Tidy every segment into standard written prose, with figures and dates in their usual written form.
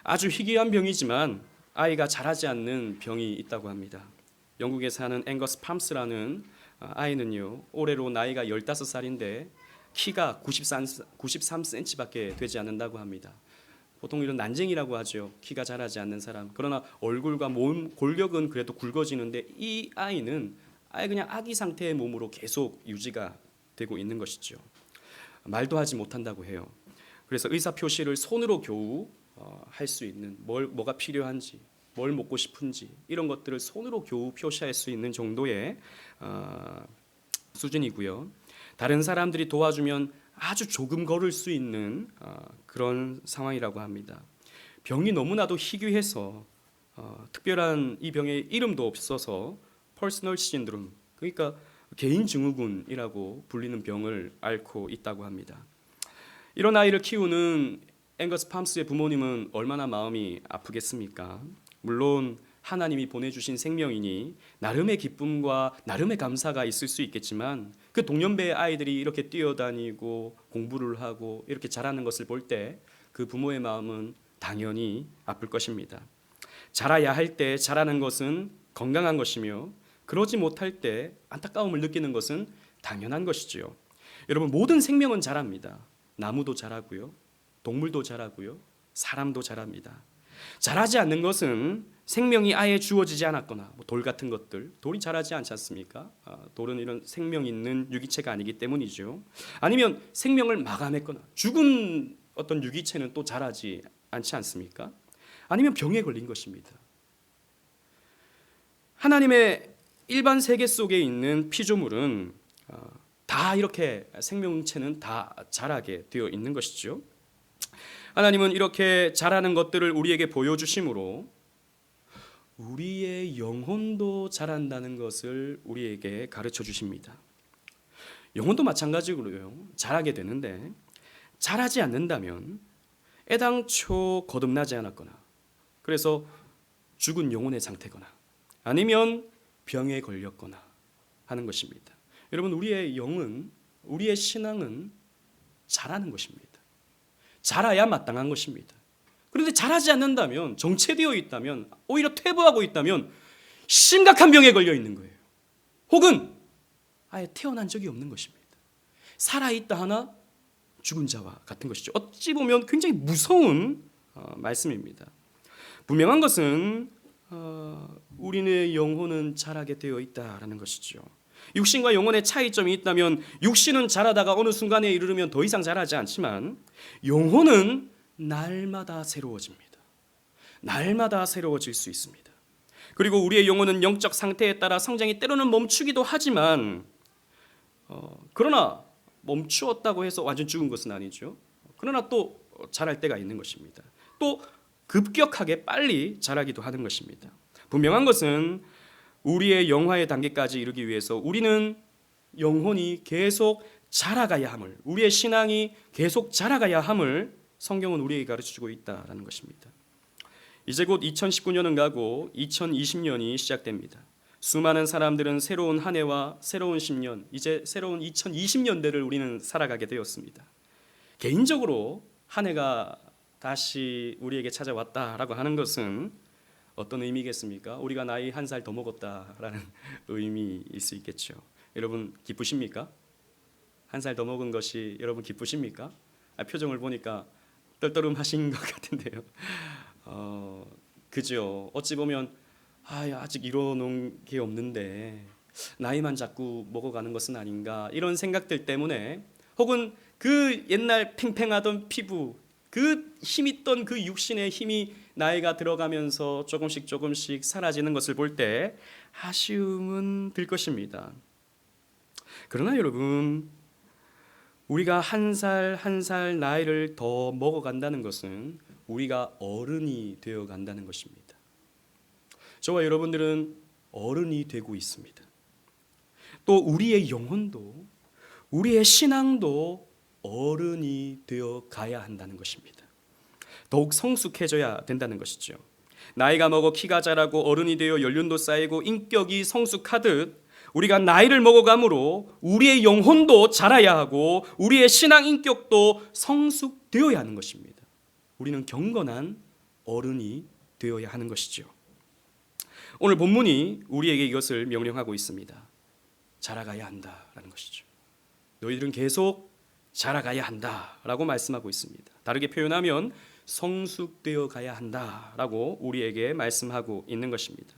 아주 희귀한 병이지만 아이가 자라지 않는 병이 있다고 합니다. 영국에 사는 앵거스 팜스라는 아이는요, 올해로 나이가 15살인데 키가 93cm밖에 되지 않는다고 합니다. 보통 이런 난쟁이라고 하죠. 키가 자라지 않는 사람. 그러나 얼굴과 몸 골격은 그래도 굵어지는데 이 아이는 아예 그냥 아기 상태의 몸으로 계속 유지가 되고 있는 것이죠. 말도 하지 못한다고 해요. 그래서 의사 표시를 손으로 겨우 할 수 있는, 뭐가 필요한지, 뭘 먹고 싶은지 이런 것들을 손으로 겨우 표시할 수 있는 정도의 수준이고요. 다른 사람들이 도와주면 아주 조금 걸을 수 있는 그런 상황이라고 합니다. 병이 너무나도 희귀해서 특별한 이 병의 이름도 없어서 퍼스널 신드롬, 그러니까 개인 증후군이라고 불리는 병을 앓고 있다고 합니다. 이런 아이를 키우는 앵거스 팜스의 부모님은 얼마나 마음이 아프겠습니까? 물론 하나님이 보내주신 생명이니 나름의 기쁨과 나름의 감사가 있을 수 있겠지만 그 동년배의 아이들이 이렇게 뛰어다니고 공부를 하고 이렇게 자라는 것을 볼 때 그 부모의 마음은 당연히 아플 것입니다. 자라야 할 때 자라는 것은 건강한 것이며 그러지 못할 때 안타까움을 느끼는 것은 당연한 것이지요. 여러분, 모든 생명은 자랍니다. 나무도 자라고요, 동물도 자라고요, 사람도 자랍니다. 자라지 않는 것은 생명이 아예 주어지지 않았거나 돌 같은 것들, 돌이 자라지 않지 않습니까? 돌은 이런 생명 있는 유기체가 아니기 때문이죠. 아니면 생명을 마감했거나 죽은 어떤 유기체는 또 자라지 않지 않습니까? 아니면 병에 걸린 것입니다. 하나님의 일반 세계 속에 있는 피조물은 다 이렇게 생명체는 다 자라게 되어 있는 것이죠. 하나님은 이렇게 자라는 것들을 우리에게 보여주심으로 우리의 영혼도 자란다는 것을 우리에게 가르쳐 주십니다. 영혼도 마찬가지로요, 자라게 되는데 자라지 않는다면 애당초 거듭나지 않았거나 그래서 죽은 영혼의 상태거나 아니면 병에 걸렸거나 하는 것입니다. 여러분, 우리의 영은, 우리의 신앙은 자라는 것입니다. 자라야 마땅한 것입니다. 그런데 자라지 않는다면, 정체되어 있다면, 오히려 퇴보하고 있다면 심각한 병에 걸려 있는 거예요. 혹은 아예 태어난 적이 없는 것입니다. 살아있다 하나 죽은 자와 같은 것이죠. 어찌 보면 굉장히 무서운 말씀입니다. 분명한 것은 우리의 영혼은 자라게 되어 있다라는 것이죠. 육신과 영혼의 차이점이 있다면 육신은 자라다가 어느 순간에 이르르면 더 이상 자라지 않지만 영혼은 날마다 새로워집니다. 날마다 새로워질 수 있습니다. 그리고 우리의 영혼은 영적 상태에 따라 성장이 때로는 멈추기도 하지만 그러나 멈추었다고 해서 완전 죽은 것은 아니죠. 그러나 또 자랄 때가 있는 것입니다. 또 급격하게 빨리 자라기도 하는 것입니다. 분명한 것은 우리의 영화의 단계까지 이르기 위해서 우리는 영혼이 계속 자라가야 함을, 우리의 신앙이 계속 자라가야 함을 성경은 우리에게 가르쳐주고 있다는 것입니다. 이제 곧 2019년은 가고 2020년이 시작됩니다. 수많은 사람들은 새로운 한 해와 새로운 10년, 이제 새로운 2020년대를 우리는 살아가게 되었습니다. 개인적으로 한 해가 다시 우리에게 찾아왔다라고 하는 것은 어떤 의미겠습니까? 우리가 나이 한 살 더 먹었다라는 의미일 수 있겠죠. 여러분 기쁘십니까? 한 살 더 먹은 것이 여러분 기쁘십니까? 표정을 보니까 떨떠름하신 것 같은데요. 그죠. 어찌 보면 아직 이뤄놓은 게 없는데 나이만 자꾸 먹어가는 것은 아닌가 이런 생각들 때문에 혹은 그 옛날 팽팽하던 피부, 그 힘있던 그 육신의 힘이 나이가 들어가면서 조금씩 사라지는 것을 볼 때 아쉬움은 들 것입니다. 그러나 여러분, 우리가 한 살 한 살 나이를 더 먹어간다는 것은 우리가 어른이 되어 간다는 것입니다. 저와 여러분들은 어른이 되고 있습니다. 또 우리의 영혼도, 우리의 신앙도 어른이 되어 가야 한다는 것입니다. 더욱 성숙해져야 된다는 것이죠. 나이가 먹어 키가 자라고 어른이 되어 연륜도 쌓이고 인격이 성숙하듯 우리가 나이를 먹어감으로 우리의 영혼도 자라야 하고 우리의 신앙 인격도 성숙되어야 하는 것입니다. 우리는 경건한 어른이 되어야 하는 것이죠. 오늘 본문이 우리에게 이것을 명령하고 있습니다. 자라가야 한다라는 것이죠. 너희들은 계속 자라가야 한다라고 말씀하고 있습니다. 다르게 표현하면 성숙되어 가야 한다라고 우리에게 말씀하고 있는 것입니다.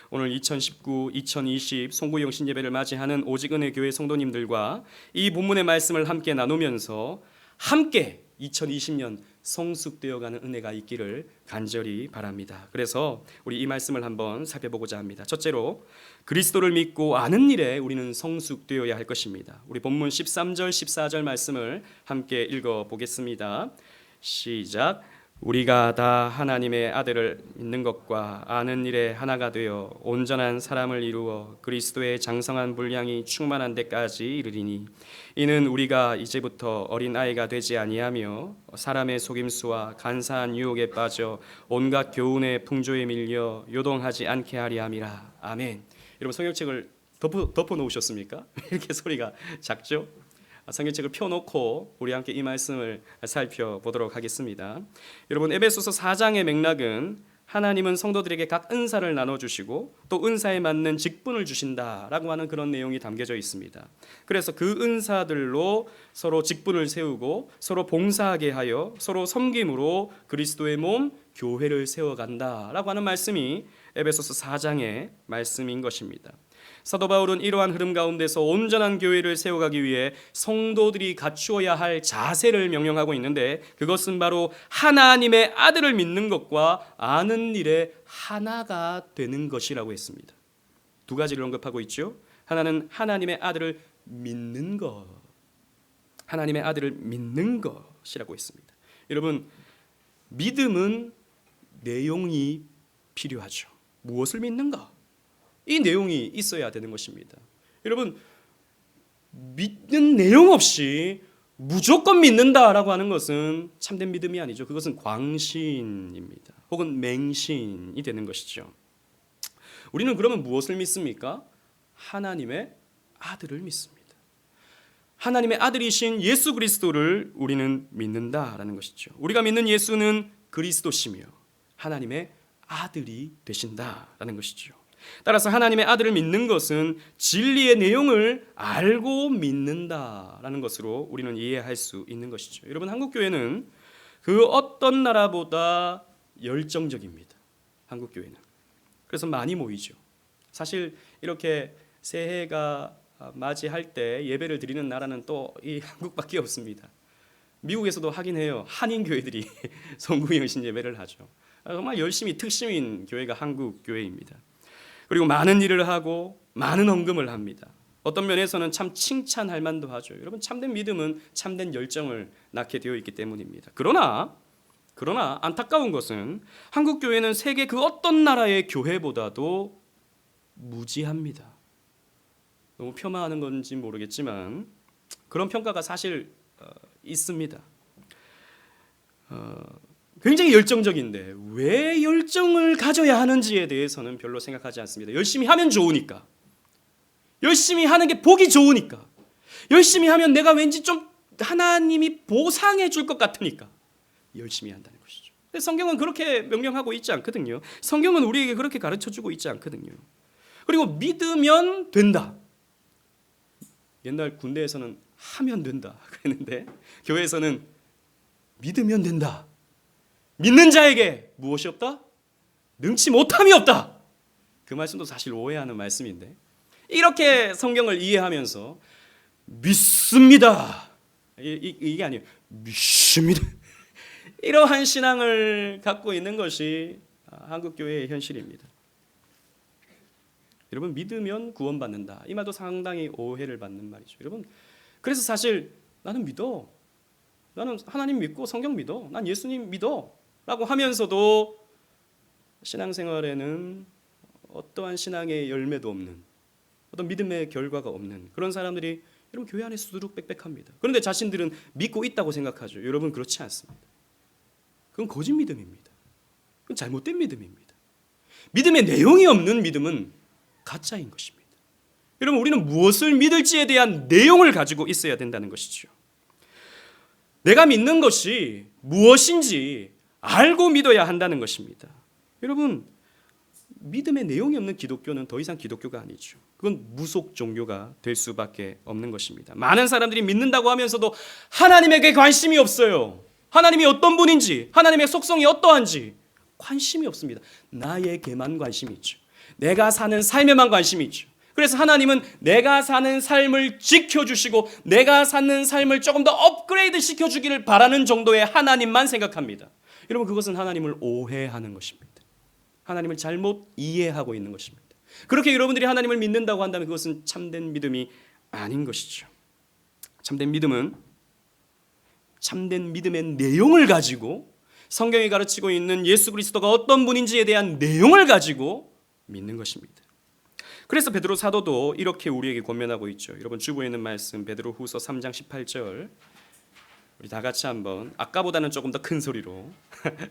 오늘 2019, 2020 송구영신 예배를 맞이하는 오직은혜교회 성도님들과 이 본문의 말씀을 함께 나누면서 함께 2020년 성숙되어가는 은혜가 있기를 간절히 바랍니다. 그래서 우리 이 말씀을 한번 살펴보고자 합니다. 첫째로 그리스도를 믿고 아는 일에 우리는 성숙되어야 할 것입니다. 우리 본문 13절 14절 말씀을 함께 읽어보겠습니다. 시작. 우리가 다 하나님의 아들을 믿는 것과 아는 일에 하나가 되어 온전한 사람을 이루어 그리스도의 장성한 분량이 충만한 데까지 이르리니 이는 우리가 이제부터 어린 아이가 되지 아니하며 사람의 속임수와 간사한 유혹에 빠져 온갖 교훈의 풍조에 밀려 요동하지 않게 하리 함이라. 아멘. 여러분 성경책을 덮어 놓으셨습니까? 이렇게 소리가 작죠? 성경책을 펴놓고 우리 함께 이 말씀을 살펴보도록 하겠습니다. 여러분 에베소서 4장의 맥락은 하나님은 성도들에게 각 은사를 나눠주시고 또 은사에 맞는 직분을 주신다라고 하는 그런 내용이 담겨져 있습니다. 그래서 그 은사들로 서로 직분을 세우고 서로 봉사하게 하여 서로 섬김으로 그리스도의 몸 교회를 세워간다라고 하는 말씀이 에베소서 4장의 말씀인 것입니다. 사도 바울은 이러한 흐름 가운데서 온전한 교회를 세워가기 위해 성도들이 갖추어야 할 자세를 명령하고 있는데 그것은 바로 하나님의 아들을 믿는 것과 아는 일에 하나가 되는 것이라고 했습니다. 두 가지를 언급하고 있죠. 하나는 하나님의 아들을 믿는 것, 하나님의 아들을 믿는 것이라고 했습니다. 여러분 믿음은 내용이 필요하죠. 무엇을 믿는가? 이 내용이 있어야 되는 것입니다. 여러분 믿는 내용 없이 무조건 믿는다라고 하는 것은 참된 믿음이 아니죠. 그것은 광신입니다. 혹은 맹신이 되는 것이죠. 우리는 그러면 무엇을 믿습니까? 하나님의 아들을 믿습니다. 하나님의 아들이신 예수 그리스도를 우리는 믿는다라는 것이죠. 우리가 믿는 예수는 그리스도시며 하나님의 아들이 되신다라는 것이죠. 따라서 하나님의 아들을 믿는 것은 진리의 내용을 알고 믿는다라는 것으로 우리는 이해할 수 있는 것이죠. 여러분 한국교회는 그 어떤 나라보다 열정적입니다. 한국교회는. 그래서 많이 모이죠. 사실 이렇게 새해가 맞이할 때 예배를 드리는 나라는 또 이 한국밖에 없습니다. 미국에서도 하긴 해요. 한인 교회들이 송구영신 예배를 하죠. 정말 열심히 특심인 교회가 한국 교회입니다. 그리고 많은 일을 하고 많은 헌금을 합니다. 어떤 면에서는 참 칭찬할 만도 하죠. 여러분 참된 믿음은 참된 열정을 낳게 되어 있기 때문입니다. 그러나 안타까운 것은 한국 교회는 세계 그 어떤 나라의 교회보다도 무지합니다. 너무 폄하하는 건지 모르겠지만 그런 평가가 사실 있습니다. 굉장히 열정적인데 왜 열정을 가져야 하는지에 대해서는 별로 생각하지 않습니다. 열심히 하면 좋으니까, 열심히 하는 게 보기 좋으니까, 열심히 하면 내가 왠지 좀 하나님이 보상해 줄 것 같으니까 열심히 한다는 것이죠. 근데 성경은 그렇게 명령하고 있지 않거든요. 성경은 우리에게 그렇게 가르쳐주고 있지 않거든요. 그리고 믿으면 된다. 옛날 군대에서는 하면 된다 그랬는데 교회에서는 믿으면 된다. 믿는 자에게 무엇이 없다? 능치 못함이 없다. 그 말씀도 사실 오해하는 말씀인데 이렇게 성경을 이해하면서 믿습니다. 이게 아니에요. 믿습니다. 이러한 신앙을 갖고 있는 것이 한국교회의 현실입니다. 여러분 믿으면 구원받는다. 이 말도 상당히 오해를 받는 말이죠. 여러분 그래서 사실 나는 믿어. 나는 하나님 믿고 성경 믿어. 난 예수님 믿어. 라고 하면서도 신앙생활에는 어떠한 신앙의 열매도 없는 어떤 믿음의 결과가 없는 그런 사람들이 여러분 교회 안에 수두룩 빽빽합니다. 그런데 자신들은 믿고 있다고 생각하죠. 여러분 그렇지 않습니다. 그건 거짓 믿음입니다. 그건 잘못된 믿음입니다. 믿음의 내용이 없는 믿음은 가짜인 것입니다. 여러분 우리는 무엇을 믿을지에 대한 내용을 가지고 있어야 된다는 것이죠. 내가 믿는 것이 무엇인지 알고 믿어야 한다는 것입니다. 여러분, 믿음의 내용이 없는 기독교는 더 이상 기독교가 아니죠. 그건 무속 종교가 될 수밖에 없는 것입니다. 많은 사람들이 믿는다고 하면서도 하나님에게 관심이 없어요. 하나님이 어떤 분인지, 하나님의 속성이 어떠한지 관심이 없습니다. 나에게만 관심이 있죠. 내가 사는 삶에만 관심이 있죠. 그래서 하나님은 내가 사는 삶을 지켜주시고 내가 사는 삶을 조금 더 업그레이드 시켜주기를 바라는 정도의 하나님만 생각합니다. 여러분, 그것은 하나님을 오해하는 것입니다. 하나님을 잘못 이해하고 있는 것입니다. 그렇게 여러분들이 하나님을 믿는다고 한다면 그것은 참된 믿음이 아닌 것이죠. 참된 믿음은 참된 믿음의 내용을 가지고 성경이 가르치고 있는 예수 그리스도가 어떤 분인지에 대한 내용을 가지고 믿는 것입니다. 그래서 베드로 사도도 이렇게 우리에게 권면하고 있죠. 여러분, 주보에 있는 말씀 베드로 후서 3장 18절 우리 다 같이 한번 아까보다는 조금 더 큰 소리로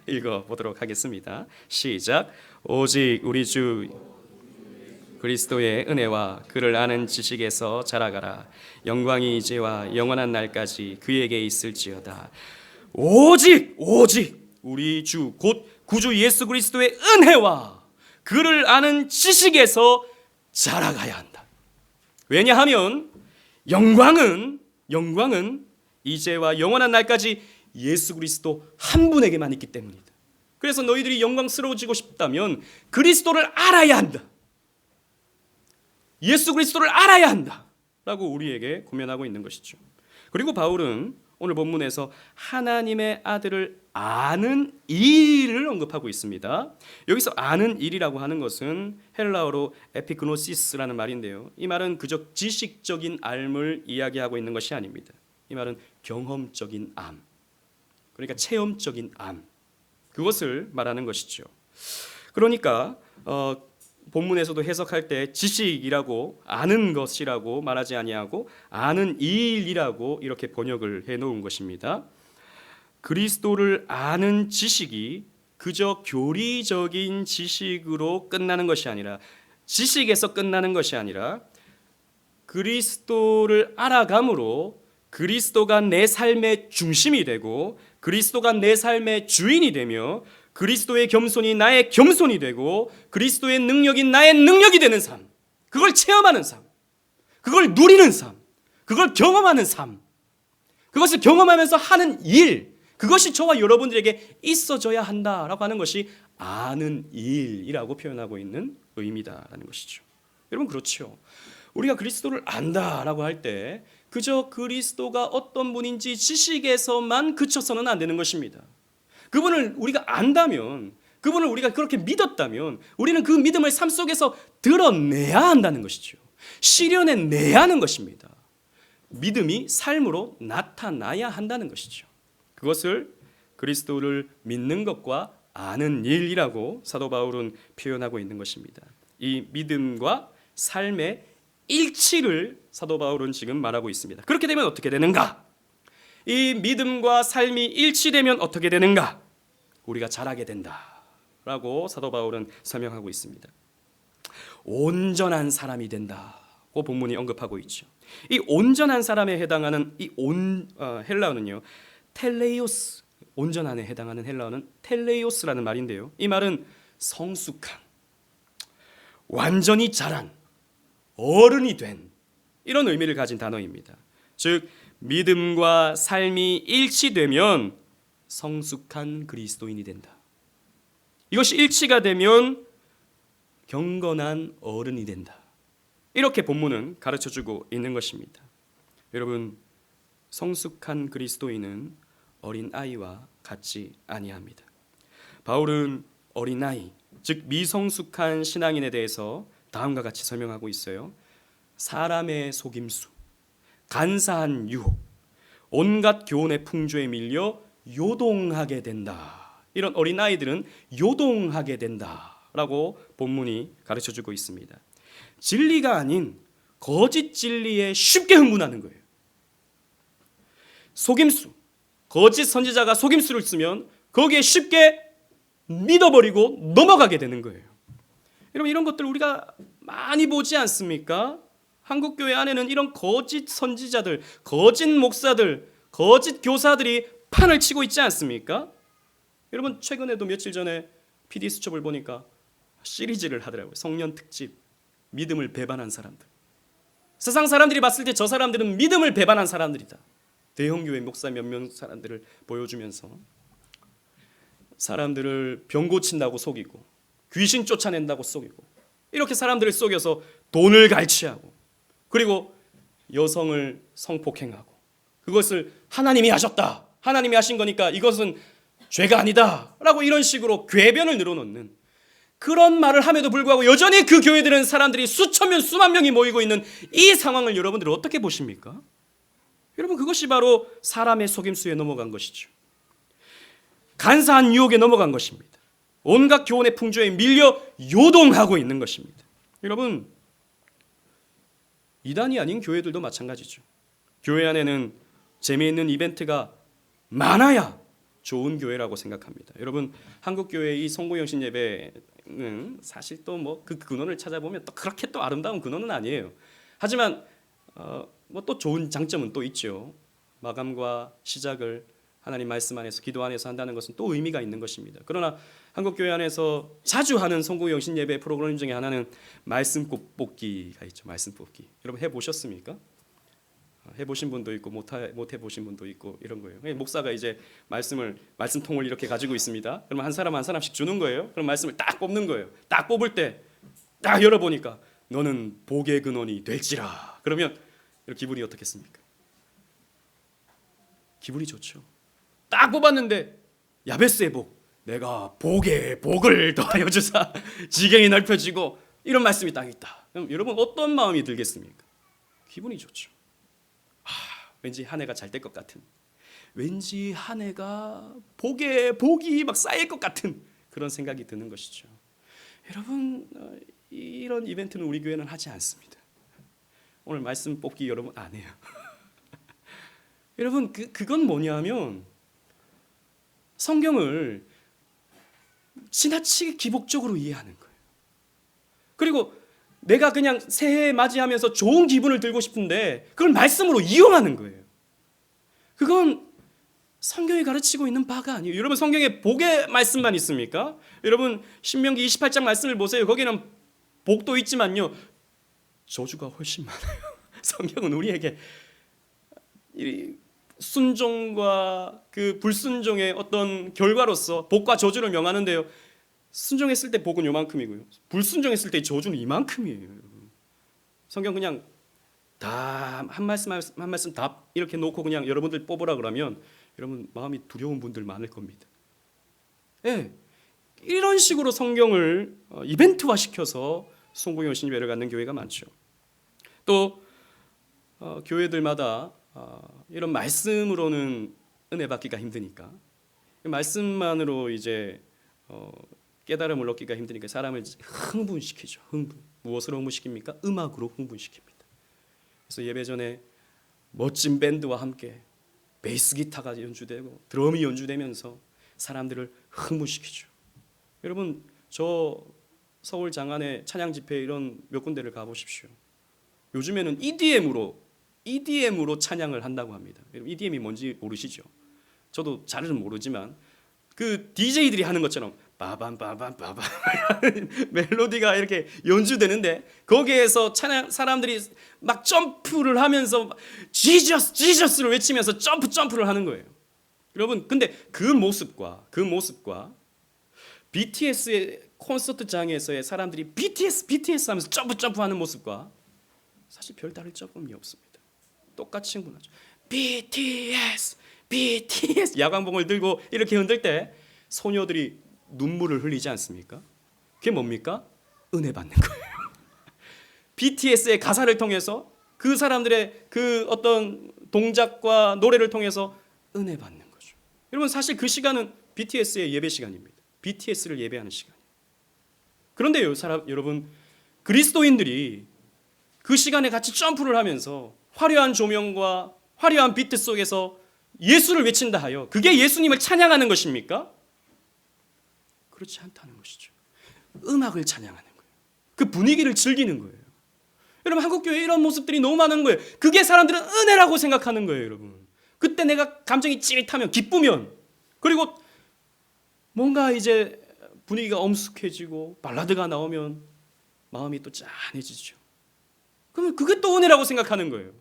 읽어보도록 하겠습니다. 시작. 오직 우리 주 그리스도의 은혜와 그를 아는 지식에서 자라가라. 영광이 이제와 영원한 날까지 그에게 있을지어다. 오직 우리 주 곧 구주 예수 그리스도의 은혜와 그를 아는 지식에서 자라가야 한다. 왜냐하면 영광은 이제와 영원한 날까지 예수 그리스도 한 분에게만 있기 때문이다. 그래서 너희들이 영광스러워지고 싶다면 그리스도를 알아야 한다. 예수 그리스도를 알아야 한다 라고 우리에게 고면하고 있는 것이죠. 그리고 바울은 오늘 본문에서 하나님의 아들을 아는 일을 언급하고 있습니다. 여기서 아는 일이라고 하는 것은 헬라어로 에피그노시스라는 말인데요, 이 말은 그저 지식적인 알을 이야기하고 있는 것이 아닙니다. 이 말은 경험적인 암, 그러니까 체험적인 암, 그것을 말하는 것이죠. 그러니까 본문에서도 해석할 때 지식이라고 아는 것이라고 말하지 아니하고 아는 일이라고 이렇게 번역을 해놓은 것입니다. 그리스도를 아는 지식이 그저 교리적인 지식으로 끝나는 것이 아니라, 지식에서 끝나는 것이 아니라 그리스도를 알아감으로 그리스도가 내 삶의 중심이 되고 그리스도가 내 삶의 주인이 되며 그리스도의 겸손이 나의 겸손이 되고 그리스도의 능력이 나의 능력이 되는 삶, 그걸 체험하는 삶, 그걸 누리는 삶, 그걸 경험하는 삶, 그것을 경험하면서 하는 일, 그것이 저와 여러분들에게 있어져야 한다라고 하는 것이 아는 일이라고 표현하고 있는 의미다라는 것이죠. 여러분, 그렇죠. 우리가 그리스도를 안다라고 할 때 그저 그리스도가 어떤 분인지 지식에서만 그쳐서는 안 되는 것입니다. 그분을 우리가 안다면, 그분을 우리가 그렇게 믿었다면 우리는 그 믿음을 삶 속에서 드러내야 한다는 것이죠. 실현해내야 하는 것입니다. 믿음이 삶으로 나타나야 한다는 것이죠. 그것을 그리스도를 믿는 것과 아는 일이라고 사도 바울은 표현하고 있는 것입니다. 이 믿음과 삶의 일치를 사도 바울은 지금 말하고 있습니다. 그렇게 되면 어떻게 되는가? 이 믿음과 삶이 일치되면 어떻게 되는가? 우리가 자라게 된다라고 사도 바울은 설명하고 있습니다. 온전한 사람이 된다고 본문이 언급하고 있죠. 이 온전한 사람에 해당하는 이 헬라어는요, 텔레이오스, 온전한에 해당하는 헬라어는 텔레이오스라는 말인데요, 이 말은 성숙한, 완전히 자란, 어른이 된, 이런 의미를 가진 단어입니다. 즉 믿음과 삶이 일치되면 성숙한 그리스도인이 된다. 이것이 일치가 되면 경건한 어른이 된다. 이렇게 본문은 가르쳐주고 있는 것입니다. 여러분, 성숙한 그리스도인은 어린아이와 같지 아니합니다. 바울은 어린아이, 즉 미성숙한 신앙인에 대해서 다음과 같이 설명하고 있어요. 사람의 속임수, 간사한 유혹, 온갖 교훈의 풍조에 밀려 요동하게 된다. 이런 어린아이들은 요동하게 된다라고 본문이 가르쳐주고 있습니다. 진리가 아닌 거짓 진리에 쉽게 흥분하는 거예요. 속임수, 거짓 선지자가 속임수를 쓰면 거기에 쉽게 믿어버리고 넘어가게 되는 거예요. 여러분, 이런 것들 우리가 많이 보지 않습니까? 한국교회 안에는 이런 거짓 선지자들, 거짓 목사들, 거짓 교사들이 판을 치고 있지 않습니까? 여러분 최근에도 며칠 전에 PD 수첩을 보니까 시리즈를 하더라고요. 성년 특집, 믿음을 배반한 사람들. 세상 사람들이 봤을 때 저 사람들은 믿음을 배반한 사람들이다. 대형교회 목사 몇몇 사람들을 보여주면서 사람들을 병 고친다고 속이고 귀신 쫓아낸다고 속이고 이렇게 사람들을 속여서 돈을 갈취하고 그리고 여성을 성폭행하고 그것을 하나님이 하셨다. 하나님이 하신 거니까 이것은 죄가 아니다 라고 이런 식으로 궤변을 늘어놓는 그런 말을 함에도 불구하고 여전히 그 교회들은 사람들이 수천 명 수만 명이 모이고 있는 이 상황을 여러분들 어떻게 보십니까? 여러분 그것이 바로 사람의 속임수에 넘어간 것이죠. 간사한 유혹에 넘어간 것입니다. 온갖 교훈의 풍조에 밀려 요동하고 있는 것입니다. 여러분 이단이 아닌 교회들도 마찬가지죠. 교회 안에는 재미있는 이벤트가 많아야 좋은 교회라고 생각합니다. 여러분 한국 교회의 이 송구영신 예배는 사실 또 뭐 그 근원을 찾아보면 또 그렇게 또 아름다운 근원은 아니에요. 하지만 뭐 또 좋은 장점은 또 있죠. 마감과 시작을 하나님 말씀 안에서 기도 안에서 한다는 것은 또 의미가 있는 것입니다. 그러나 한국 교회 안에서 자주 하는 송구영신 예배 프로그램 중에 하나는 말씀 뽑기가 있죠. 말씀 뽑기. 여러분 해 보셨습니까? 해보신 분도 있고 못 해보신 분도 있고 이런 거예요. 목사가 이제 말씀통을 이렇게 가지고 있습니다. 그러면 한 사람 한 사람씩 주는 거예요. 그럼 말씀을 딱 뽑는 거예요. 딱 뽑을 때 딱 열어보니까 너는 복의 근원이 될지라. 그러면 기분이 어떻겠습니까? 기분이 좋죠. 딱 뽑았는데 야베스의 복, 내가 복에 복을 더하여 주사 지경이 넓혀지고 이런 말씀이 딱 있다. 그럼 여러분 어떤 마음이 들겠습니까? 기분이 좋죠. 왠지 한 해가 잘 될 것 같은, 왠지 한 해가 복에 복이 막 쌓일 것 같은 그런 생각이 드는 것이죠. 여러분 이런 이벤트는 우리 교회는 하지 않습니다. 오늘 말씀 뽑기 여러분 안 해요. 여러분 그건 뭐냐면 성경을 지나치게 기복적으로 이해하는 거예요. 그리고 내가 그냥 새해 맞이하면서 좋은 기분을 들고 싶은데 그걸 말씀으로 이용하는 거예요. 그건 성경이 가르치고 있는 바가 아니에요. 여러분 성경에 복의 말씀만 있습니까? 여러분 신명기 28장 말씀을 보세요. 거기는 복도 있지만요 저주가 훨씬 많아요. 성경은 우리에게 순종과 그 불순종의 어떤 결과로서 복과 저주를 명하는데요. 순종했을 때 복은 요만큼이고요. 불순종했을 때 저주는 이만큼이에요. 여러분. 성경 그냥 다 한 말씀 한 말씀 다 이렇게 놓고 그냥 여러분들 뽑으라 그러면 여러분 마음이 두려운 분들 많을 겁니다. 예, 이런 식으로 성경을 이벤트화 시켜서 송구영신 예배를 갖는 교회가 많죠. 또 교회들마다 이런 말씀으로는 은혜 받기가 힘드니까 말씀만으로 이제 깨달음을 얻기가 힘드니까 사람을 흥분시키죠. 무엇으로 흥분시킵니까? 음악으로 흥분시킵니다. 그래서 예배 전에 멋진 밴드와 함께 베이스 기타가 연주되고 드럼이 연주되면서 사람들을 흥분시키죠. 여러분 저 서울 장안의 찬양 집회 이런 몇 군데를 가보십시오. 요즘에는 EDM으로 찬양을 한다고 합니다. 여러분 EDM이 뭔지 모르시죠? 저도 잘은 모르지만 그 DJ들이 하는 것처럼 빠밤빠밤빠밤 멜로디가 이렇게 연주되는데 거기에서 찬양 사람들이 막 점프를 하면서 지저스를 외치면서 점프를 하는 거예요. 여러분 근데 그 모습과 BTS의 콘서트장에서의 사람들이 BTS 하면서 점프하는 모습과 사실 별다를 점이 없습니다. 똑같이 흥분하죠. BTS 야광봉을 들고 이렇게 흔들 때 소녀들이 눈물을 흘리지 않습니까? 그게 뭡니까? 은혜 받는 거예요. BTS의 가사를 통해서 그 사람들의 그 어떤 동작과 노래를 통해서 은혜 받는 거죠. 여러분 사실 그 시간은 BTS의 예배 시간입니다. BTS를 예배하는 시간이에요. 그런데요, 여러분 그리스도인들이 그 시간에 같이 점프를 하면서 화려한 조명과 화려한 비트 속에서 예수를 외친다 하여 그게 예수님을 찬양하는 것입니까? 그렇지 않다는 것이죠. 음악을 찬양하는 거예요. 그 분위기를 즐기는 거예요. 여러분 한국교회에 이런 모습들이 너무 많은 거예요. 그게 사람들은 은혜라고 생각하는 거예요. 여러분 그때 내가 감정이 찌릿하면 기쁘면 그리고 뭔가 이제 분위기가 엄숙해지고 발라드가 나오면 마음이 또 짠해지죠. 그러면 그게 또 은혜라고 생각하는 거예요.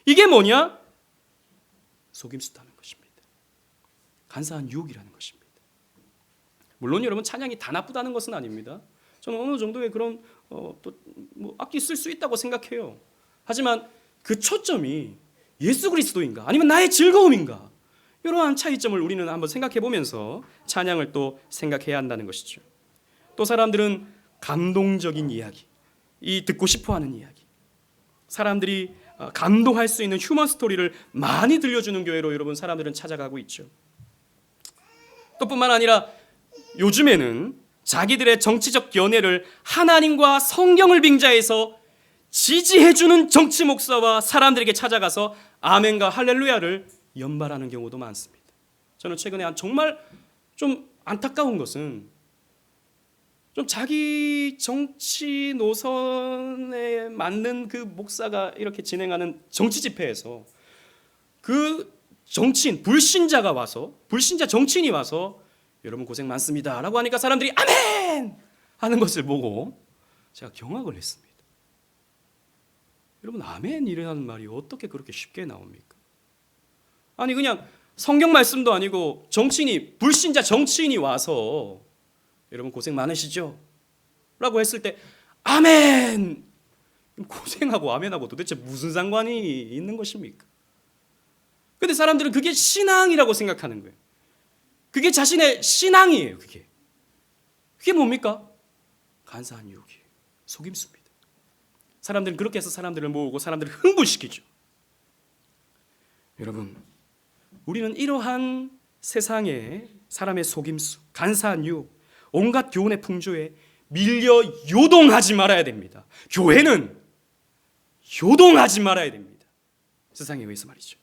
이게 뭐냐? 속임수다는 것입니다. 간사한 유혹이라는 것입니다. 물론 여러분 찬양이 다 나쁘다는 것은 아닙니다. 저는 어느 정도의 그런 뭐 악기 쓸 수 있다고 생각해요. 하지만 그 초점이 예수 그리스도인가 아니면 나의 즐거움인가, 이러한 차이점을 우리는 한번 생각해 보면서 찬양을 또 생각해야 한다는 것이죠. 또 사람들은 감동적인 이야기, 이 듣고 싶어하는 이야기, 사람들이 감동할 수 있는 휴먼 스토리를 많이 들려주는 교회로 여러분 사람들은 찾아가고 있죠. 또 뿐만 아니라 요즘에는 자기들의 정치적 연애를 하나님과 성경을 빙자해서 지지해주는 정치 목사와 사람들에게 찾아가서 아멘과 할렐루야를 연발하는 경우도 많습니다. 저는 최근에 정말 좀 안타까운 것은 좀 자기 정치 노선에 맞는 그 목사가 이렇게 진행하는 정치 집회에서 그 정치인, 불신자가 와서, 불신자 정치인이 와서 여러분 고생 많습니다 라고 하니까 사람들이 아멘 하는 것을 보고 제가 경악을 했습니다. 여러분 아멘이라는 말이 어떻게 그렇게 쉽게 나옵니까? 아니 그냥 성경 말씀도 아니고 정치인이, 불신자 정치인이 와서 여러분 고생 많으시죠? 라고 했을 때 아멘! 고생하고 아멘하고 도대체 무슨 상관이 있는 것입니까? 근데 사람들은 그게 신앙이라고 생각하는 거예요. 그게 자신의 신앙이에요. 그게 뭡니까? 간사한 유혹이에요. 속임수입니다. 사람들은 그렇게 해서 사람들을 모으고 사람들을 흥분시키죠. 여러분, 우리는 이러한 세상의 사람의 속임수, 간사한 유혹, 온갖 교훈의 풍조에 밀려 요동하지 말아야 됩니다. 교회는 요동하지 말아야 됩니다. 세상에 의해서 말이죠.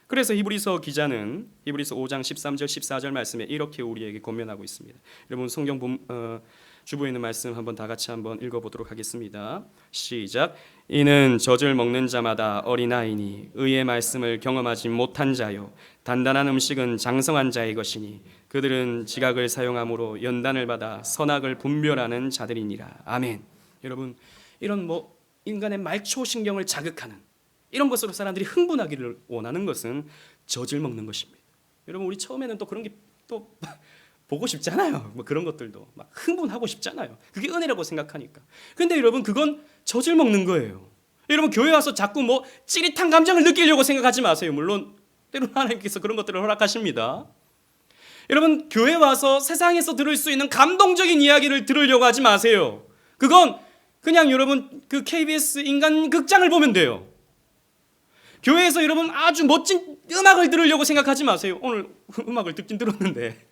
그래서 히브리서 기자는 히브리서 5장 13절 14절 말씀에 이렇게 우리에게 권면하고 있습니다. 여러분 성경 주부에 있는 말씀 한번 다 같이 한번 읽어보도록 하겠습니다. 시작. 이는 젖을 먹는 자마다 어린아이니 의의 말씀을 경험하지 못한 자요 단단한 음식은 장성한 자의 것이니 그들은 지각을 사용함으로 연단을 받아 선악을 분별하는 자들이니라. 아멘. 여러분 이런 인간의 말초신경을 자극하는 이런 것으로 사람들이 흥분하기를 원하는 것은 젖을 먹는 것입니다. 여러분 우리 처음에는 또 그런 게 또 보고 싶잖아요. 그런 것들도 막 흥분하고 싶잖아요. 그게 은혜라고 생각하니까. 근데 여러분 그건 젖을 먹는 거예요. 여러분 교회 와서 자꾸 찌릿한 감정을 느끼려고 생각하지 마세요. 물론 때로는 하나님께서 그런 것들을 허락하십니다. 여러분 교회 와서 세상에서 들을 수 있는 감동적인 이야기를 들으려고 하지 마세요. 그건 그냥 여러분 그 KBS 인간 극장을 보면 돼요. 교회에서 여러분 아주 멋진 음악을 들으려고 생각하지 마세요. 오늘 음악을 듣긴 들었는데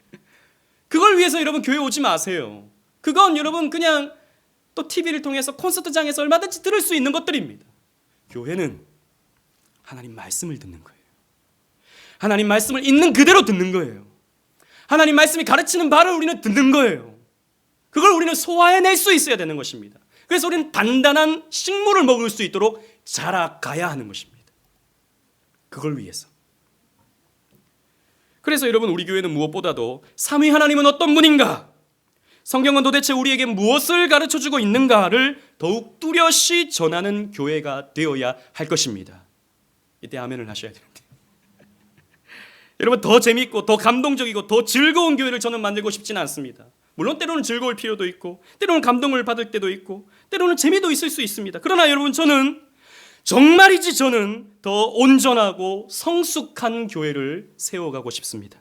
그걸 위해서 여러분 교회 오지 마세요. 그건 여러분 그냥 또 TV를 통해서 콘서트장에서 얼마든지 들을 수 있는 것들입니다. 교회는 하나님 말씀을 듣는 거예요. 하나님 말씀을 있는 그대로 듣는 거예요. 하나님 말씀이 가르치는 바를 우리는 듣는 거예요. 그걸 우리는 소화해낼 수 있어야 되는 것입니다. 그래서 우리는 단단한 식물을 먹을 수 있도록 자라가야 하는 것입니다. 그걸 위해서. 그래서 여러분 우리 교회는 무엇보다도 삼위 하나님은 어떤 분인가, 성경은 도대체 우리에게 무엇을 가르쳐주고 있는가를 더욱 뚜렷이 전하는 교회가 되어야 할 것입니다. 이때 아멘을 하셔야 되는데 여러분 더 재미있고 더 감동적이고 더 즐거운 교회를 저는 만들고 싶지는 않습니다. 물론 때로는 즐거울 필요도 있고 때로는 감동을 받을 때도 있고 때로는 재미도 있을 수 있습니다. 그러나 여러분 저는 더 온전하고 성숙한 교회를 세워가고 싶습니다.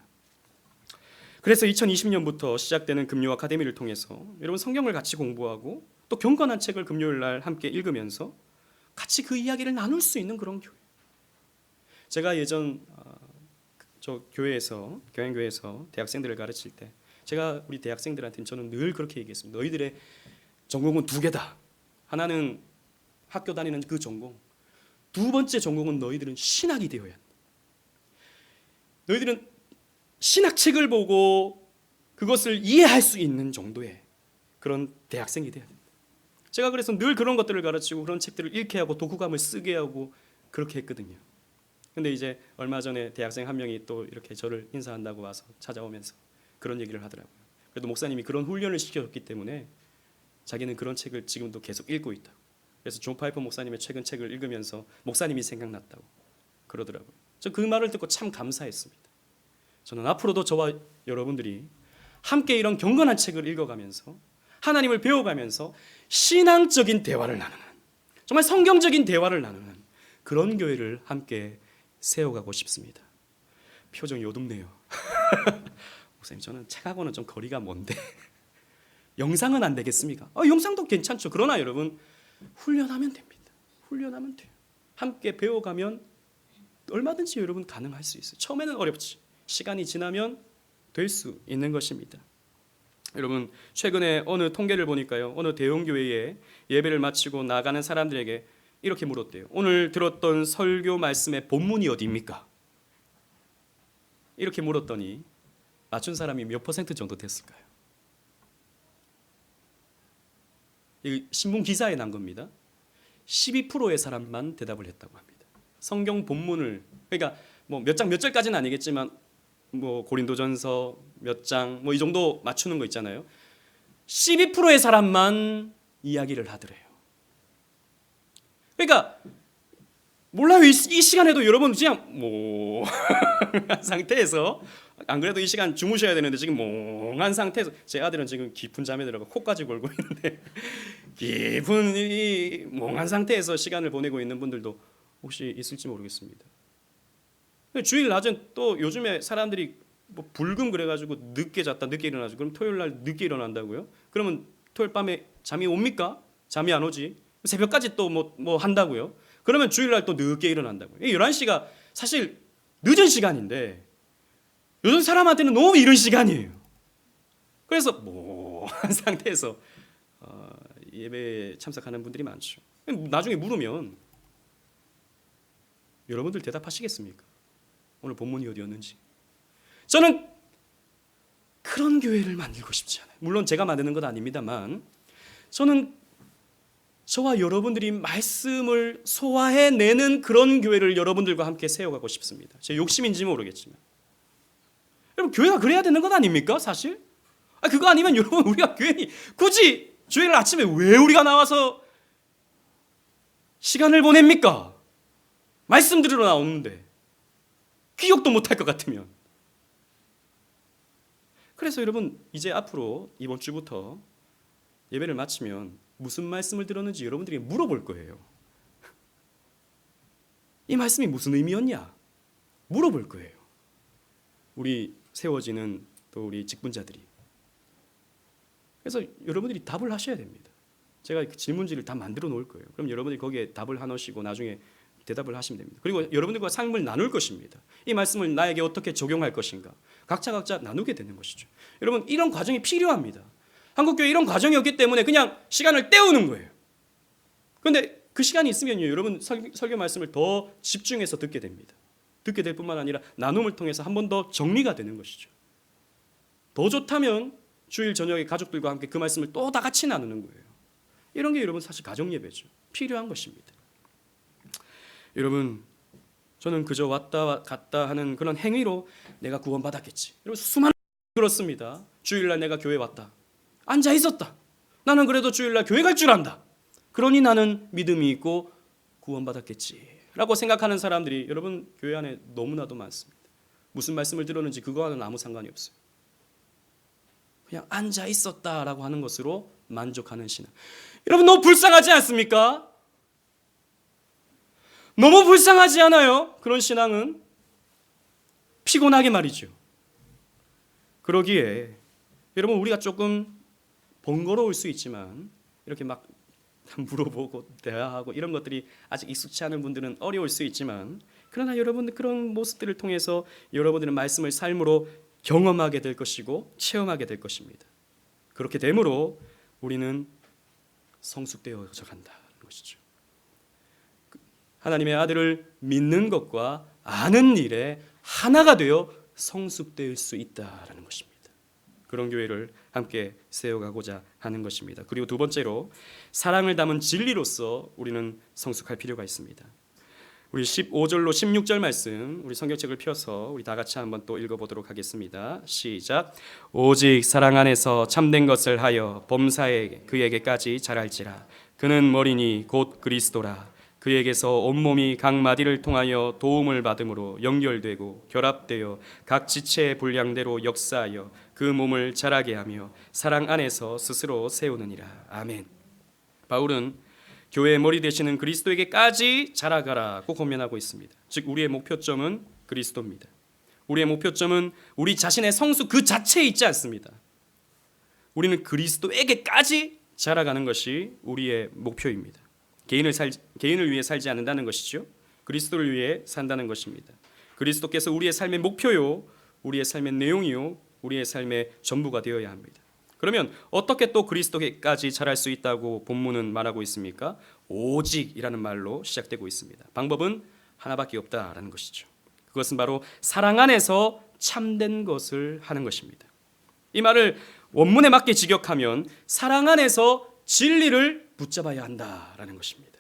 그래서 2020년부터 시작되는 금요 아카데미를 통해서 여러분 성경을 같이 공부하고 또 경건한 책을 금요일 날 함께 읽으면서 같이 그 이야기를 나눌 수 있는 그런 교회. 제가 예전 저 교회에서 교양교회에서 대학생들을 가르칠 때 제가 우리 대학생들한테는 저는 늘 그렇게 얘기했습니다. 너희들의 전공은 두 개다. 하나는 학교 다니는 그 전공, 두 번째 전공은 너희들은 신학이 되어야 한다. 너희들은 신학책을 보고 그것을 이해할 수 있는 정도의 그런 대학생이 되어야 된다. 제가 그래서 늘 그런 것들을 가르치고 그런 책들을 읽게 하고 독후감을 쓰게 하고 그렇게 했거든요. 근데 이제 얼마 전에 대학생 한 명이 또 이렇게 저를 인사한다고 와서 찾아오면서 그런 얘기를 하더라고요. 그래도 목사님이 그런 훈련을 시켜줬기 때문에 자기는 그런 책을 지금도 계속 읽고 있다. 그래서 존 파이퍼 목사님의 최근 책을 읽으면서 목사님이 생각났다고 그러더라고요. 저 그 말을 듣고 참 감사했습니다. 저는 앞으로도 저와 여러분들이 함께 이런 경건한 책을 읽어가면서 하나님을 배워가면서 신앙적인 대화를 나누는, 정말 성경적인 대화를 나누는 그런 교회를 함께 세워가고 싶습니다. 표정이 요동네요. 목사님, 저는 책하고는 좀 거리가 먼데 영상은 안 되겠습니까? 영상도 괜찮죠. 그러나 여러분, 훈련하면 됩니다. 훈련하면 돼요. 함께 배워가면 얼마든지 여러분 가능할 수 있어요. 처음에는 어렵지. 시간이 지나면 될 수 있는 것입니다. 여러분, 최근에 어느 통계를 보니까요, 어느 대형교회에 예배를 마치고 나가는 사람들에게 이렇게 물었대요. 오늘 들었던 설교 말씀의 본문이 어디입니까? 이렇게 물었더니 맞춘 사람이 몇 퍼센트 정도 됐을까요? 이 신문 기사에 난 겁니다. 12%의 사람만 대답을 했다고 합니다. 성경 본문을, 그러니까 뭐 몇 장 몇 절까지는 아니겠지만 뭐 고린도전서 몇 장 뭐 이 정도 맞추는 거 있잖아요. 12%의 사람만 이야기를 하더래요. 그러니까 몰라요. 이 시간에도 여러분 그냥 멍한 상태에서, 안 그래도 이 시간 주무셔야 되는데 지금 멍한 상태에서, 제 아들은 지금 깊은 잠에 들어가 코까지 골고 있는데 깊은 이 멍한 상태에서 시간을 보내고 있는 분들도 혹시 있을지 모르겠습니다. 주일 낮은 또 요즘에 사람들이 뭐 불금 그래가지고 늦게 잤다 늦게 일어나죠. 그럼 토요일 날 늦게 일어난다고요? 그러면 토요일 밤에 잠이 옵니까? 잠이 안 오지. 새벽까지 또 뭐 한다고요? 그러면 주일날 또 늦게 일어난다고요. 11시가 사실 늦은 시간인데 요즘 사람한테는 너무 이른 시간이에요. 그래서 뭐한 상태에서 예배에 참석하는 분들이 많죠. 나중에 물으면 여러분들 대답하시겠습니까? 오늘 본문이 어디였는지. 저는 그런 교회를 만들고 싶지 않아요. 물론 제가 만드는 건 아닙니다만 저는 저와 여러분들이 말씀을 소화해내는 그런 교회를 여러분들과 함께 세워가고 싶습니다. 제 욕심인지 모르겠지만 여러분, 교회가 그래야 되는 것 아닙니까? 사실 그거 아니면 여러분, 우리가 괜히 굳이 주일 아침에 왜 우리가 나와서 시간을 보냅니까? 말씀 들으러 나오는데 기억도 못할 것 같으면. 그래서 여러분, 이제 앞으로 이번 주부터 예배를 마치면 무슨 말씀을 들었는지 여러분들이 물어볼 거예요. 이 말씀이 무슨 의미였냐? 물어볼 거예요. 우리 세워지는 또 우리 직분자들이. 그래서 여러분들이 답을 하셔야 됩니다. 제가 그 질문지를 다 만들어 놓을 거예요. 그럼 여러분들이 거기에 답을 하시고 나중에 대답을 하시면 됩니다. 그리고 여러분들과 삶을 나눌 것입니다. 이 말씀을 나에게 어떻게 적용할 것인가, 각자 나누게 되는 것이죠. 여러분, 이런 과정이 필요합니다. 한국교회 이런 과정이 없기 때문에 그냥 시간을 때우는 거예요. 그런데 그 시간이 있으면요, 여러분 설교 말씀을 더 집중해서 듣게 됩니다. 듣게 될 뿐만 아니라 나눔을 통해서 한 번 더 정리가 되는 것이죠. 더 좋다면 주일 저녁에 가족들과 함께 그 말씀을 또 다 같이 나누는 거예요. 이런 게 여러분 사실 가정예배죠. 필요한 것입니다. 여러분, 저는 그저 왔다 갔다 하는 그런 행위로 내가 구원받았겠지. 여러분, 수많은 그렇습니다. 주일날 내가 교회 왔다. 앉아 있었다. 나는 그래도 주일날 교회 갈 줄 안다. 그러니 나는 믿음이 있고 구원받았겠지 라고 생각하는 사람들이 여러분 교회 안에 너무나도 많습니다. 무슨 말씀을 들었는지 그거와는 아무 상관이 없어요. 그냥 앉아 있었다라고 하는 것으로 만족하는 신앙. 여러분, 너무 불쌍하지 않습니까? 너무 불쌍하지 않아요? 그런 신앙은 피곤하게 말이죠. 그러기에 여러분, 우리가 조금 번거로울 수 있지만 이렇게 막 물어보고 대화하고 이런 것들이 아직 익숙치 않은 분들은 어려울 수 있지만, 그러나 여러분들 그런 모습들을 통해서 여러분들은 말씀을 삶으로 경험하게 될 것이고 체험하게 될 것입니다. 그렇게 되므로 우리는 성숙되어져 간다는 것이죠. 하나님의 아들을 믿는 것과 아는 일에 하나가 되어 성숙될 수 있다라는 것입니다. 그런 교회를 함께 세워가고자 하는 것입니다. 그리고 두 번째로 사랑을 담은 진리로서 우리는 성숙할 필요가 있습니다. 우리 15절로 16절 말씀 우리 성경책을 펴서 우리 다 같이 한번 또 읽어보도록 하겠습니다. 시작. 오직 사랑 안에서 참된 것을 하여 범사에 그에게까지 자랄지라. 그는 머리니 곧 그리스도라. 그에게서 온몸이 각 마디를 통하여 도움을 받음으로 연결되고 결합되어 각 지체의 분량대로 역사하여 그 몸을 자라게 하며 사랑 안에서 스스로 세우느니라. 아멘. 바울은 교회의 머리 되시는 그리스도에게까지 자라가라고 권면하고 있습니다. 즉 우리의 목표점은 그리스도입니다. 우리의 목표점은 우리 자신의 성수 그 자체에 있지 않습니다. 우리는 그리스도에게까지 자라가는 것이 우리의 목표입니다. 개인을 위해 살지 않는다는 것이죠. 그리스도를 위해 산다는 것입니다. 그리스도께서 우리의 삶의 목표요, 우리의 삶의 내용이요, 우리의 삶의 전부가 되어야 합니다. 그러면 어떻게 또 그리스도께까지 자랄 수 있다고 본문은 말하고 있습니까? 오직이라는 말로 시작되고 있습니다. 방법은 하나밖에 없다라는 것이죠. 그것은 바로 사랑 안에서 참된 것을 하는 것입니다. 이 말을 원문에 맞게 직역하면 사랑 안에서 진리를 붙잡아야 한다라는 것입니다.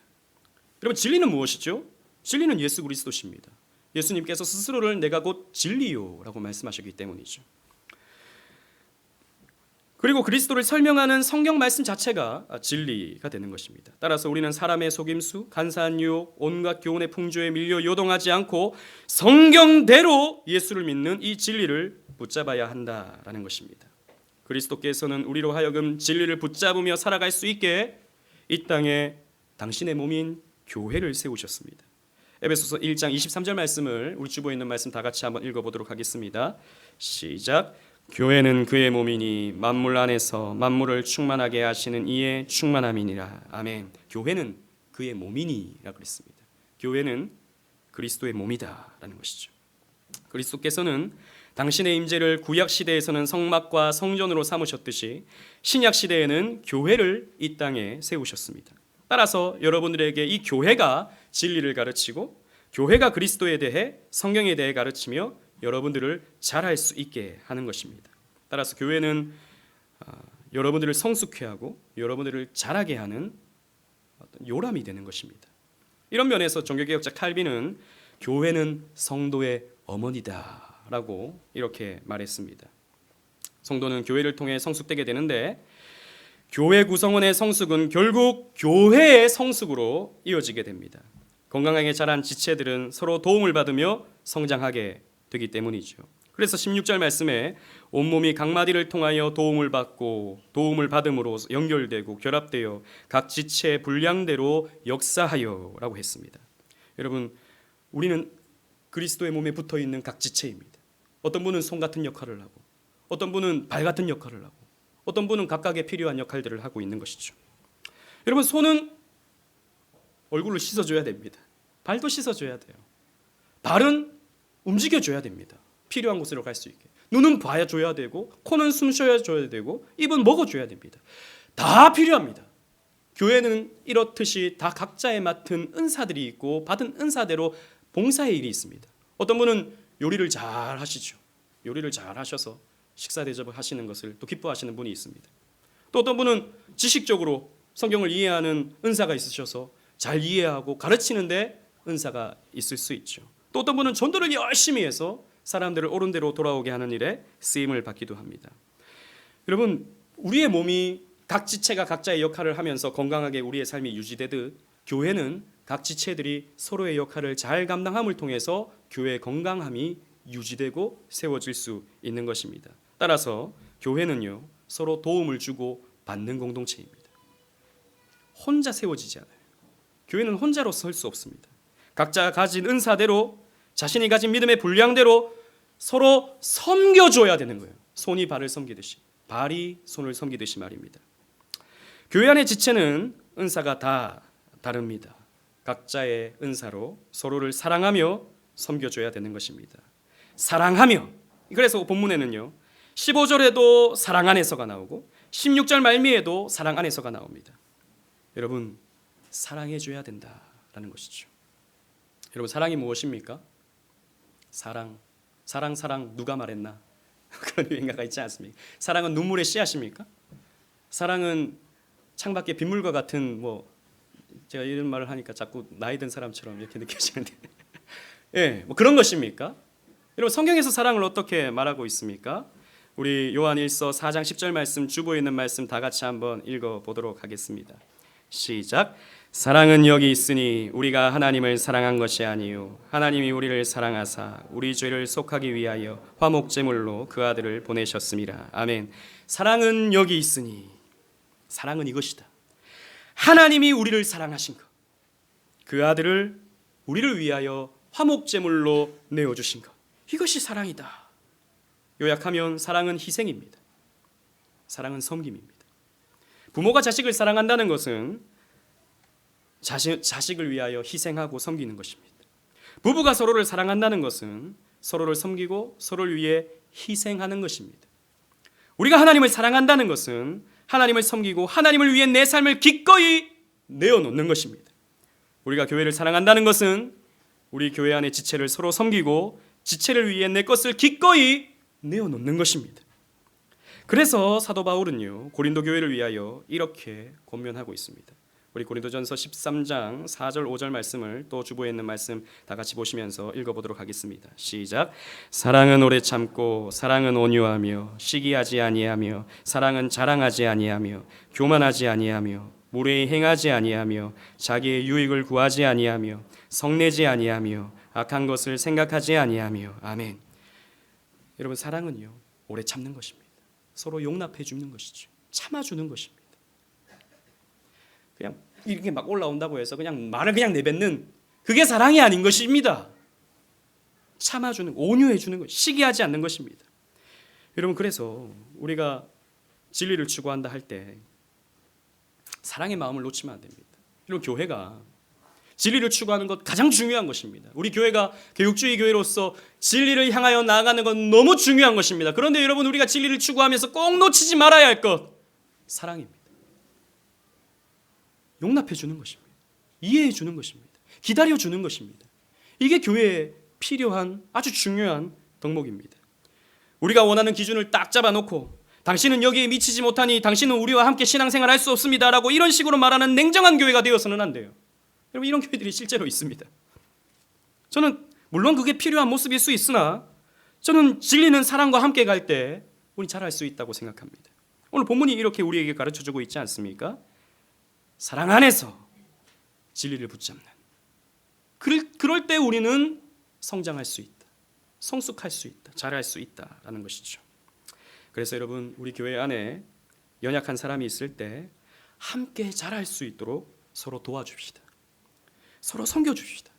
여러분, 진리는 무엇이죠? 진리는 예수 그리스도십니다. 예수님께서 스스로를 내가 곧 진리요라고 말씀하셨기 때문이죠. 그리고 그리스도를 설명하는 성경 말씀 자체가 진리가 되는 것입니다. 따라서 우리는 사람의 속임수, 간사한 유혹, 온갖 교훈의 풍조에 밀려 요동하지 않고 성경대로 예수를 믿는 이 진리를 붙잡아야 한다라는 것입니다. 그리스도께서는 우리로 하여금 진리를 붙잡으며 살아갈 수 있게 이 땅에 당신의 몸인 교회를 세우셨습니다. 에베소서 1장 23절 말씀을 우리 주보에 있는 말씀 다 같이 한번 읽어보도록 하겠습니다. 시작. 교회는 그의 몸이니 만물 안에서 만물을 충만하게 하시는 이의 충만함이니라. 아멘. 교회는 그의 몸이니라고 그랬습니다. 교회는 그리스도의 몸이다라는 것이죠. 그리스도께서는 당신의 임재를 구약 시대에서는 성막과 성전으로 삼으셨듯이 신약 시대에는 교회를 이 땅에 세우셨습니다. 따라서 여러분들에게 이 교회가 진리를 가르치고 교회가 그리스도에 대해 성경에 대해 가르치며 여러분들을 잘할 수 있게 하는 것입니다. 따라서 교회는 여러분들을 성숙케 하고 여러분들을 잘하게 하는 어떤 요람이 되는 것입니다. 이런 면에서 종교개혁자 칼빈은 교회는 성도의 어머니다라고 이렇게 말했습니다. 성도는 교회를 통해 성숙되게 되는데 교회 구성원의 성숙은 결국 교회의 성숙으로 이어지게 됩니다. 건강하게 자란 지체들은 서로 도움을 받으며 성장하게 되기 때문이죠. 그래서 16절 말씀에 온몸이 각 마디를 통하여 도움을 받고 도움을 받음으로 연결되고 결합되어 각 지체의 분량대로 역사하여 라고 했습니다. 여러분, 우리는 그리스도의 몸에 붙어있는 각 지체입니다. 어떤 분은 손 같은 역할을 하고 어떤 분은 발 같은 역할을 하고 어떤 분은 각각의 필요한 역할들을 하고 있는 것이죠. 여러분, 손은 얼굴을 씻어줘야 됩니다. 발도 씻어줘야 돼요. 발은 움직여줘야 됩니다. 필요한 곳으로 갈 수 있게. 눈은 봐줘야 되고 코는 숨 쉬어줘야 되고 입은 먹어줘야 됩니다. 다 필요합니다. 교회는 이렇듯이 다 각자의 맡은 은사들이 있고 받은 은사대로 봉사의 일이 있습니다. 어떤 분은 요리를 잘 하시죠. 요리를 잘 하셔서 식사 대접을 하시는 것을 또 기뻐하시는 분이 있습니다. 또 어떤 분은 지식적으로 성경을 이해하는 은사가 있으셔서 잘 이해하고 가르치는데 은사가 있을 수 있죠. 또 어떤 분은 전도를 열심히 해서 사람들을 옳은 대로 돌아오게 하는 일에 쓰임을 받기도 합니다. 여러분, 우리의 몸이 각 지체가 각자의 역할을 하면서 건강하게 우리의 삶이 유지되듯 교회는 각 지체들이 서로의 역할을 잘 감당함을 통해서 교회의 건강함이 유지되고 세워질 수 있는 것입니다. 따라서 교회는요, 서로 도움을 주고 받는 공동체입니다. 혼자 세워지지 않아요. 교회는 혼자로 설 수 없습니다. 각자 가진 은사대로 자신이 가진 믿음의 분량대로 서로 섬겨줘야 되는 거예요. 손이 발을 섬기듯이 발이 손을 섬기듯이 말입니다. 교회 안의 지체는 은사가 다 다릅니다. 각자의 은사로 서로를 사랑하며 섬겨줘야 되는 것입니다. 사랑하며, 그래서 본문에는요 15절에도 사랑 안에서가 나오고 16절 말미에도 사랑 안에서가 나옵니다. 여러분, 사랑해줘야 된다라는 것이죠. 여러분, 사랑이 무엇입니까? 사랑 누가 말했나? 그런 유행가가 있지 않습니까? 사랑은 눈물의 씨앗입니까? 사랑은 창밖의 빗물과 같은 제가 이런 말을 하니까 자꾸 나이 든 사람처럼 이렇게 느껴지는데 예, 뭐 그런 것입니까? 여러분 성경에서 사랑을 어떻게 말하고 있습니까? 우리 요한일서 4장 10절 말씀 주보에 있는 말씀 다 같이 한번 읽어보도록 하겠습니다. 시작. 사랑은 여기 있으니 우리가 하나님을 사랑한 것이 아니요 하나님이 우리를 사랑하사 우리 죄를 속하기 위하여 화목제물로 그 아들을 보내셨습니다. 아멘. 사랑은 여기 있으니 사랑은 이것이다. 하나님이 우리를 사랑하신 것, 그 아들을 우리를 위하여 화목제물로 내어주신 것, 이것이 사랑이다. 요약하면 사랑은 희생입니다. 사랑은 섬김입니다. 부모가 자식을 사랑한다는 것은 자식을 위하여 희생하고 섬기는 것입니다. 부부가 서로를 사랑한다는 것은 서로를 섬기고 서로를 위해 희생하는 것입니다. 우리가 하나님을 사랑한다는 것은 하나님을 섬기고 하나님을 위해 내 삶을 기꺼이 내어놓는 것입니다. 우리가 교회를 사랑한다는 것은 우리 교회 안의 지체를 서로 섬기고 지체를 위해 내 것을 기꺼이 내어놓는 것입니다. 그래서 사도 바울은요 고린도 교회를 위하여 이렇게 권면하고 있습니다. 우리 고린도전서 13장 4절 5절 말씀을 또 주보에 있는 말씀 다 같이 보시면서 읽어보도록 하겠습니다. 시작. 사랑은 오래 참고 사랑은 온유하며 시기하지 아니하며 사랑은 자랑하지 아니하며 교만하지 아니하며 무례히 행하지 아니하며 자기의 유익을 구하지 아니하며 성내지 아니하며 악한 것을 생각하지 아니하며. 아멘. 여러분 사랑은요 오래 참는 것입니다. 서로 용납해 주는 것이죠. 참아주는 것입니다. 그냥 이렇게 막 올라온다고 해서 그냥 말을 그냥 내뱉는 그게 사랑이 아닌 것입니다. 참아주는, 온유해 주는 것, 시기하지 않는 것입니다. 여러분 그래서 우리가 진리를 추구한다 할 때 사랑의 마음을 놓치면 안 됩니다. 여러분 교회가 진리를 추구하는 것 가장 중요한 것입니다. 우리 교회가 교육주의 교회로서 진리를 향하여 나아가는 건 너무 중요한 것입니다. 그런데 여러분 우리가 진리를 추구하면서 꼭 놓치지 말아야 할 것 사랑입니다. 용납해 주는 것입니다. 이해해 주는 것입니다. 기다려 주는 것입니다. 이게 교회에 필요한 아주 중요한 덕목입니다. 우리가 원하는 기준을 딱 잡아놓고 당신은 여기에 미치지 못하니 당신은 우리와 함께 신앙생활 할 수 없습니다라고 이런 식으로 말하는 냉정한 교회가 되어서는 안 돼요. 여러분 이런 교회들이 실제로 있습니다. 저는 물론 그게 필요한 모습일 수 있으나 저는 진리는 사랑과 함께 갈 때 우리 잘할 수 있다고 생각합니다. 오늘 본문이 이렇게 우리에게 가르쳐주고 있지 않습니까? 사랑 안에서 진리를 붙잡는 그럴 때 우리는 성장할 수 있다. 성숙할 수 있다. 잘할 수 있다라는 것이죠. 그래서 여러분 우리 교회 안에 연약한 사람이 있을 때 함께 잘할 수 있도록 서로 도와줍시다. 서로 섬겨줍시다.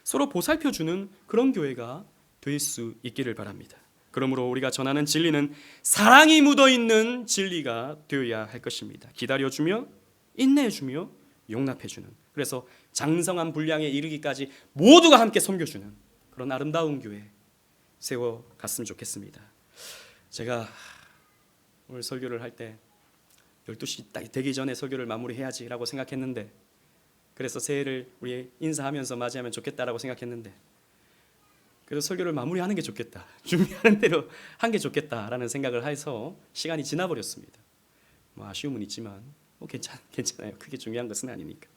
서로 보살펴주는 그런 교회가 될 수 있기를 바랍니다. 그러므로 우리가 전하는 진리는 사랑이 묻어있는 진리가 되어야 할 것입니다. 기다려주며 인내해주며 용납해주는, 그래서 장성한 분량에 이르기까지 모두가 함께 섬겨주는 그런 아름다운 교회 세워갔으면 좋겠습니다. 제가 오늘 설교를 할 때 12시 딱 되기 전에 설교를 마무리해야지라고 생각했는데, 그래서 새해를 우리 인사하면서 맞이하면 좋겠다라고 생각했는데, 그래서 설교를 마무리하는 게 좋겠다, 준비하는 대로 한 게 좋겠다라는 생각을 해서 시간이 지나버렸습니다. 뭐 아쉬움은 있지만 뭐 괜찮아요. 크게 중요한 것은 아니니까.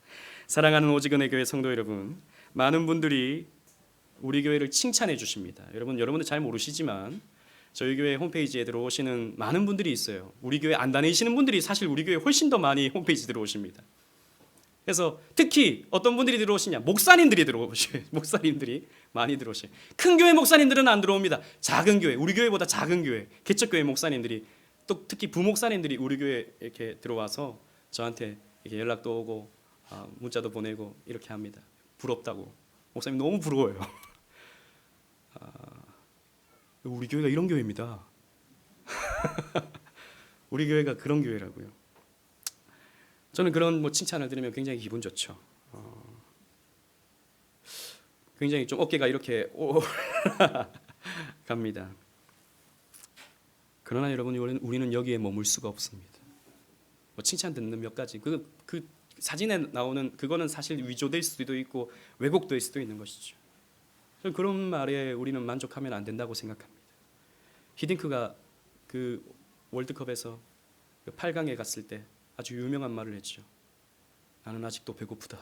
사랑하는 오직은혜 교회 성도 여러분, 많은 분들이 우리 교회를 칭찬해 주십니다. 여러분들 잘 모르시지만 저희 교회 홈페이지에 들어오시는 많은 분들이 있어요. 우리 교회 안 다니시는 분들이 사실 우리 교회 훨씬 더 많이 홈페이지 들어오십니다. 그래서 특히 어떤 분들이 들어오시냐, 목사님들이 들어오셔요. 목사님들이 많이 들어오셔요. 큰 교회 목사님들은 안 들어옵니다. 작은 교회, 우리 교회보다 작은 교회, 개척교회 목사님들이, 또 특히 부목사님들이 우리 교회 이렇게 들어와서 저한테 이렇게 연락도 오고 문자도 보내고 이렇게 합니다. 부럽다고. 목사님 너무 부러워요. 우리 교회가 이런 교회입니다. 우리 교회가 그런 교회라고요. 저는 그런 칭찬을 들으면 굉장히 기분 좋죠. 굉장히 좀 어깨가 이렇게 갑니다. 그러나 여러분, 우리는 여기에 머물 수가 없습니다. 칭찬 듣는 몇 가지, 그 사진에 나오는 그거는 사실 위조될 수도 있고 왜곡될 수도 있는 것이죠. 저는 그런 말에 우리는 만족하면 안 된다고 생각합니다. 히딩크가 그 월드컵에서 8강에 갔을 때 아주 유명한 말을 했죠. 나는 아직도 배고프다.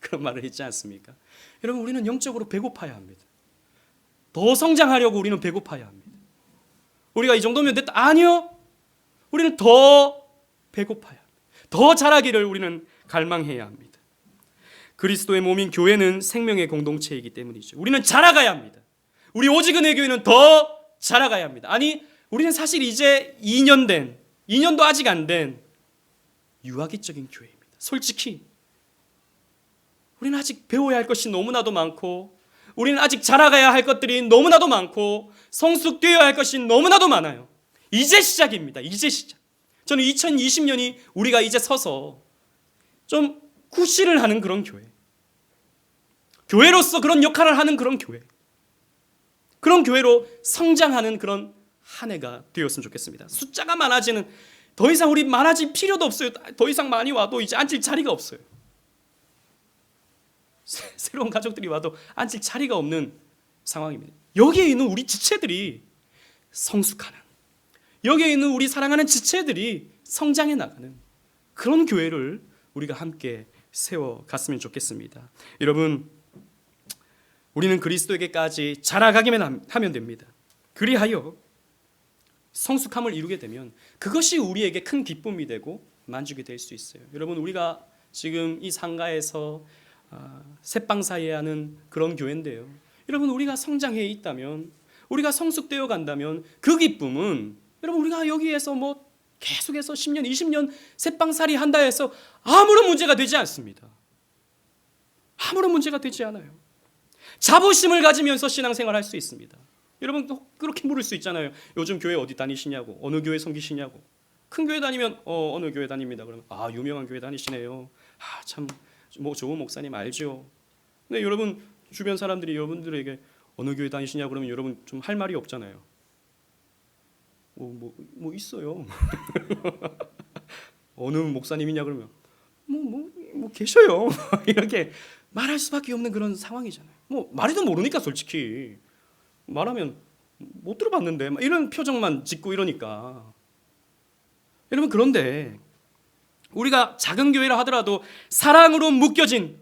그런 말을 했지 않습니까? 여러분, 우리는 영적으로 배고파야 합니다. 더 성장하려고 우리는 배고파야 합니다. 우리가 이 정도면 됐다. 아니요. 우리는 더 배고파야 합니다. 더 자라기를 우리는 갈망해야 합니다. 그리스도의 몸인 교회는 생명의 공동체이기 때문이죠. 우리는 자라가야 합니다. 우리 오직 은혜 교회는 더 자라가야 합니다. 아니, 우리는 사실 이제 2년도 아직 안 된 유아기적인 교회입니다. 솔직히 우리는 아직 배워야 할 것이 너무나도 많고, 우리는 아직 자라가야 할 것들이 너무나도 많고, 성숙되어야 할 것이 너무나도 많아요. 이제 시작입니다. 이제 시작. 저는 2020년이 우리가 이제 서서 좀 구실을 하는 그런 교회, 교회로서 그런 역할을 하는 그런 교회, 그런 교회로 성장하는 그런 한 해가 되었으면 좋겠습니다. 숫자가 많아지는, 더 이상 우리 많아질 필요도 없어요. 더 이상 많이 와도 이제 앉을 자리가 없어요. 새로운 가족들이 와도 앉을 자리가 없는 상황입니다. 여기에 있는 우리 지체들이 성숙하는, 여기에 있는 우리 사랑하는 지체들이 성장해 나가는 그런 교회를 우리가 함께 세워갔으면 좋겠습니다. 여러분, 우리는 그리스도에게까지 자라가기만 하면 됩니다. 그리하여 성숙함을 이루게 되면 그것이 우리에게 큰 기쁨이 되고 만족이 될 수 있어요. 여러분, 우리가 지금 이 상가에서 새빵 사이에 하는 그런 교회인데요. 여러분, 우리가 성장해 있다면, 우리가 성숙되어 간다면 그 기쁨은, 여러분, 우리가 여기에서 뭐 계속해서 10년, 20년 새빵살이 한다 해서 아무런 문제가 되지 않습니다. 아무런 문제가 되지 않아요. 자부심을 가지면서 신앙생활 할 수 있습니다. 여러분, 그렇게 물을 수 있잖아요. 요즘 교회 어디 다니시냐고, 어느 교회 섬기시냐고. 큰 교회 다니면 어느 교회 다닙니다. 그러면 유명한 교회 다니시네요. 참 뭐 좋은 목사님 알죠. 근데 여러분, 주변 사람들이 여러분들에게 어느 교회 다니시냐 그러면 여러분 좀 할 말이 없잖아요. 뭐 있어요. 어느 목사님이냐 그러면 뭐 계셔요. 이렇게 말할 수밖에 없는 그런 상황이잖아요. 뭐 말해도 모르니까, 솔직히 말하면 못 들어봤는데 이런 표정만 짓고 이러니까. 여러분, 그런데 우리가 작은 교회라 하더라도 사랑으로 묶여진,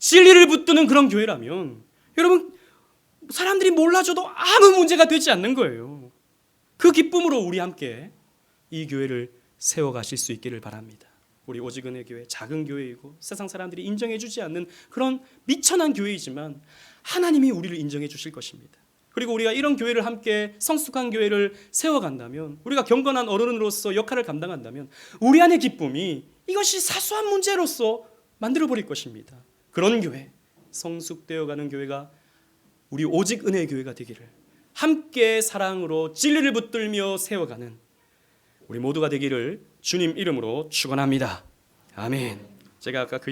진리를 붙드는 그런 교회라면 여러분, 사람들이 몰라줘도 아무 문제가 되지 않는 거예요. 그 기쁨으로 우리 함께 이 교회를 세워가실 수 있기를 바랍니다. 우리 오직 은혜 교회, 작은 교회이고 세상 사람들이 인정해주지 않는 그런 미천한 교회이지만 하나님이 우리를 인정해 주실 것입니다. 그리고 우리가 이런 교회를 함께, 성숙한 교회를 세워간다면, 우리가 경건한 어른으로서 역할을 감당한다면 우리 안의 기쁨이 이것이 사소한 문제로서 만들어버릴 것입니다. 그런 교회, 성숙되어가는 교회가 우리 오직 은혜의 교회가 되기를, 함께 사랑으로 진리를 붙들며 세워가는 우리 모두가 되기를 주님 이름으로 축원합니다. 아멘. 제가 아까 그